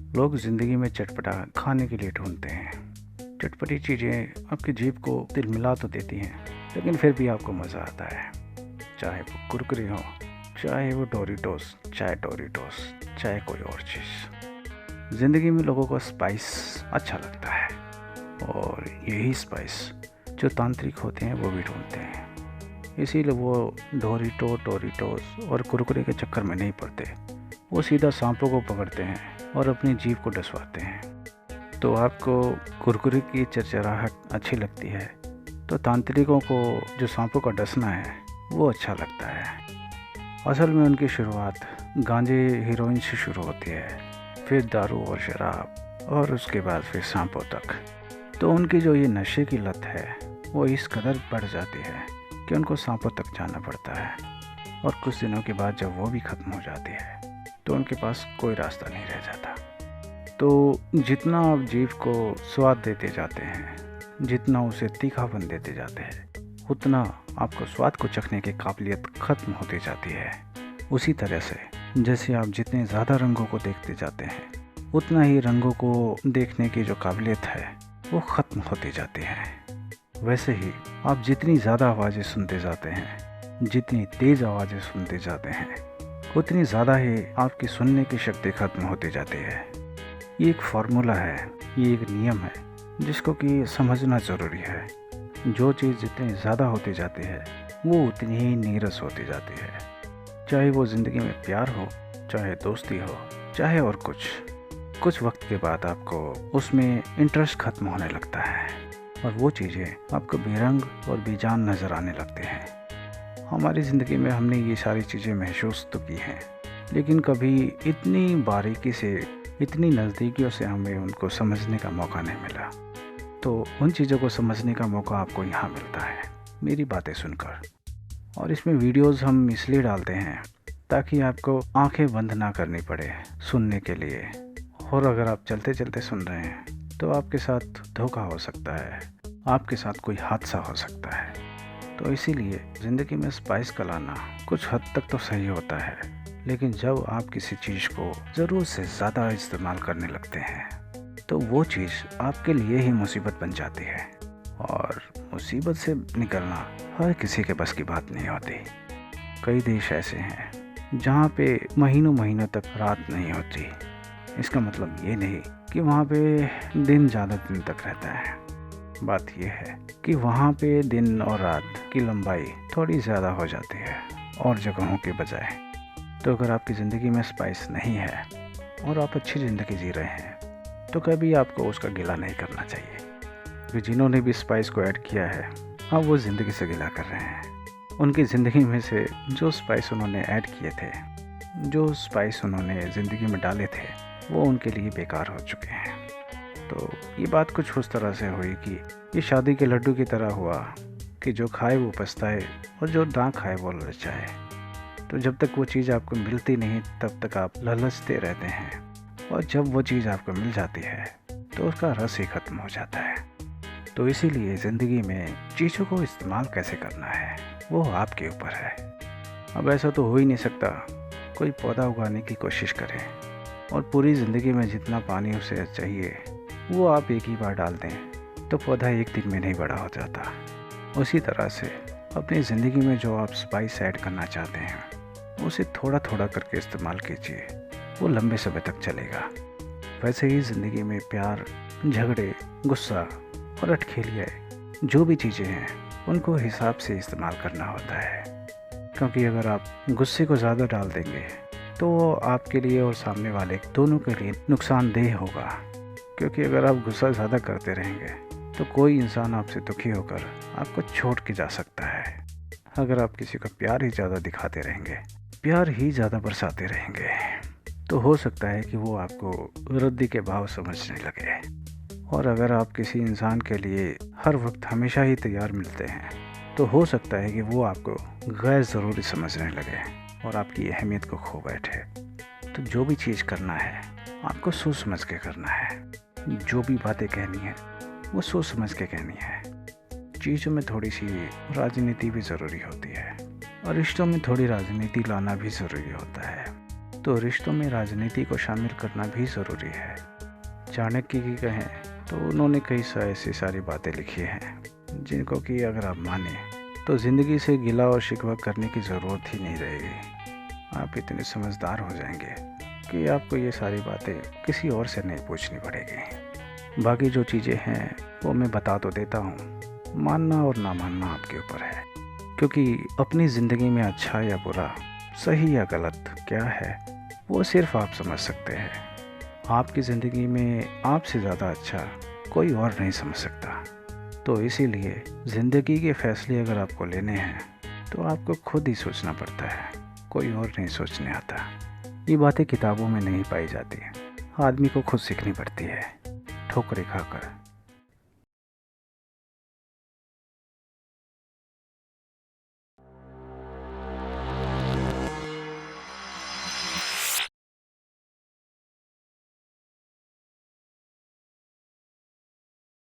लोग ज़िंदगी में चटपटा खाने के लिए ढूंढते हैं। चटपटी चीज़ें आपकी जीभ को तिलमिला तो देती हैं, लेकिन फिर भी आपको मज़ा आता है। चाहे वो कुरकुरे हो, चाहे वो डोरिटोस, चाहे कोई और चीज़। ज़िंदगी में लोगों को स्पाइस अच्छा लगता है, और यही स्पाइस जो तांत्रिक होते हैं वो भी ढूंढते हैं। इसीलिए वो डोरिटोस और कुरकुरे के चक्कर में नहीं पड़ते। वो सीधा सांपों को पकड़ते हैं और अपनी जीभ को डसवाते हैं। तो आपको कुरकुरे की चरचराहट अच्छी लगती है, तो तांत्रिकों को जो सांपों का डसना है वो अच्छा लगता है। असल में उनकी शुरुआत गांजे हीरोइन से शुरू होती है, फिर दारू और शराब, और उसके बाद फिर सांपों तक। तो उनकी जो ये नशे की लत है वो इस कदर बढ़ जाती है कि उनको सांपों तक जाना पड़ता है। और कुछ दिनों के बाद जब वो भी ख़त्म हो जाती है तो उनके पास कोई रास्ता नहीं रह जाता। तो जितना आप जीभ को स्वाद देते जाते हैं, जितना उसे तीखापन देते जाते हैं, उतना आपको स्वाद को चखने की काबिलियत ख़त्म होती जाती है। उसी तरह से जैसे आप जितने ज़्यादा रंगों को देखते जाते हैं, उतना ही रंगों को देखने की जो काबिलियत है वो ख़त्म होती जाती है। वैसे ही आप जितनी ज़्यादा आवाज़ें सुनते जाते हैं, जितनी तेज़ आवाज़ें सुनते जाते हैं, उतनी ज़्यादा ही आपकी सुनने की शक्ति ख़त्म होती जाती है। ये एक फार्मूला है, ये एक नियम है जिसको कि समझना ज़रूरी है। जो चीज़ जितनी ज़्यादा होती जाती है वो उतनी ही नीरस होती जाती है। चाहे वो ज़िंदगी में प्यार हो, चाहे दोस्ती हो, चाहे और कुछ वक्त के बाद आपको उसमें इंटरेस्ट ख़त्म होने लगता है और वो चीज़ें आपको बेरंग और बेजान नज़र आने लगते हैं। हमारी ज़िंदगी में हमने ये सारी चीज़ें महसूस तो की हैं, लेकिन कभी इतनी बारीकी से, इतनी नज़दीकियों से हमें उनको समझने का मौका नहीं मिला। तो उन चीज़ों को समझने का मौका आपको यहाँ मिलता है मेरी बातें सुनकर। और इसमें वीडियोस हम इसलिए डालते हैं ताकि आपको आंखें बंद ना करनी पड़े सुनने के लिए। और अगर आप चलते चलते सुन रहे हैं तो आपके साथ धोखा हो सकता है, आपके साथ कोई हादसा हो सकता है। तो इसीलिए ज़िंदगी में स्पाइस का लाना कुछ हद तक तो सही होता है, लेकिन जब आप किसी चीज़ को ज़रूरत से ज़्यादा इस्तेमाल करने लगते हैं तो वो चीज़ आपके लिए ही मुसीबत बन जाती है। और मुसीबत से निकलना हर किसी के बस की बात नहीं होती। कई देश ऐसे हैं जहाँ पे महीनों तक रात नहीं होती। इसका मतलब ये नहीं कि वहाँ पे दिन ज़्यादा दिन तक रहता है। बात यह है कि वहाँ पे दिन और रात की लंबाई थोड़ी ज़्यादा हो जाती है और जगहों के बजाय। तो अगर आपकी ज़िंदगी में स्पाइस नहीं है और आप अच्छी ज़िंदगी जी रहे हैं तो कभी आपको उसका गिला नहीं करना चाहिए, क्योंकि जिन्होंने भी स्पाइस को ऐड किया है अब वो ज़िंदगी से गिला कर रहे हैं। उनकी ज़िंदगी में से जो स्पाइस उन्होंने ऐड किए थे, जो स्पाइस उन्होंने ज़िंदगी में डाले थे, वो उनके लिए बेकार हो चुके हैं। तो ये बात कुछ उस तरह से हुई कि ये शादी के लड्डू की तरह हुआ कि जो खाए वो पछताए और जो ना खाए वो ललचाए। तो जब तक वो चीज़ आपको मिलती नहीं तब तक आप ललचते रहते हैं, और जब वो चीज़ आपको मिल जाती है तो उसका रस ही ख़त्म हो जाता है। तो इसीलिए ज़िंदगी में चीज़ों को इस्तेमाल कैसे करना है वो आपके ऊपर है। अब ऐसा तो हो ही नहीं सकता कोई पौधा उगाने की कोशिश करे और पूरी ज़िंदगी में जितना पानी उसे चाहिए वो आप एक ही बार डाल दें तो पौधा एक दिन में नहीं बड़ा हो जाता। उसी तरह से अपनी ज़िंदगी में जो आप स्पाइस ऐड करना चाहते हैं उसे थोड़ा थोड़ा करके इस्तेमाल कीजिए, वो लंबे समय तक चलेगा। वैसे ही ज़िंदगी में प्यार, झगड़े, गुस्सा और अटखेलियाँ जो भी चीज़ें हैं उनको हिसाब से इस्तेमाल करना होता है, क्योंकि अगर आप गुस्से को ज़्यादा डाल देंगे तो वो आपके लिए और सामने वाले दोनों के लिए नुकसानदेह होगा। क्योंकि अगर आप गुस्सा ज़्यादा करते रहेंगे तो कोई इंसान आपसे दुखी होकर आपको छोड़ के जा सकता है। अगर आप किसी का प्यार ही ज़्यादा दिखाते रहेंगे, प्यार ही ज़्यादा बरसाते रहेंगे, तो हो सकता है कि वो आपको रद्दी के भाव समझने लगे। और अगर आप किसी इंसान के लिए हर वक्त हमेशा ही तैयार मिलते हैं तो हो सकता है कि वो आपको गैर ज़रूरी समझने लगे और आपकी अहमियत को खो बैठे। तो जो भी चीज़ करना है आपको सोच समझ के करना है। जो भी बातें कहनी है वो सोच समझ के कहनी है। चीज़ों में थोड़ी सी राजनीति भी ज़रूरी होती है और रिश्तों में थोड़ी राजनीति लाना भी ज़रूरी होता है। तो रिश्तों में राजनीति को शामिल करना भी ज़रूरी है। चाणक्य की कहें तो उन्होंने कई ऐसी सारी बातें लिखी हैं जिनको कि अगर आप माने तो ज़िंदगी से गिला और शिकवा करने की ज़रूरत ही नहीं रहेगी। आप इतने समझदार हो जाएंगे कि आपको ये सारी बातें किसी और से नहीं पूछनी पड़ेगी। बाकी जो चीज़ें हैं वो मैं बता तो देता हूँ, मानना और ना मानना आपके ऊपर है, क्योंकि अपनी ज़िंदगी में अच्छा या बुरा, सही या गलत क्या है वो सिर्फ आप समझ सकते हैं। आपकी ज़िंदगी में आपसे ज़्यादा अच्छा कोई और नहीं समझ सकता। तो इसीलिए ज़िंदगी के फैसले अगर आपको लेने हैं तो आपको खुद ही सोचना पड़ता है, कोई और नहीं सोचने आता। ये बातें किताबों में नहीं पाई जाती, आदमी को खुद सीखनी पड़ती है, ठोकरें खाकर।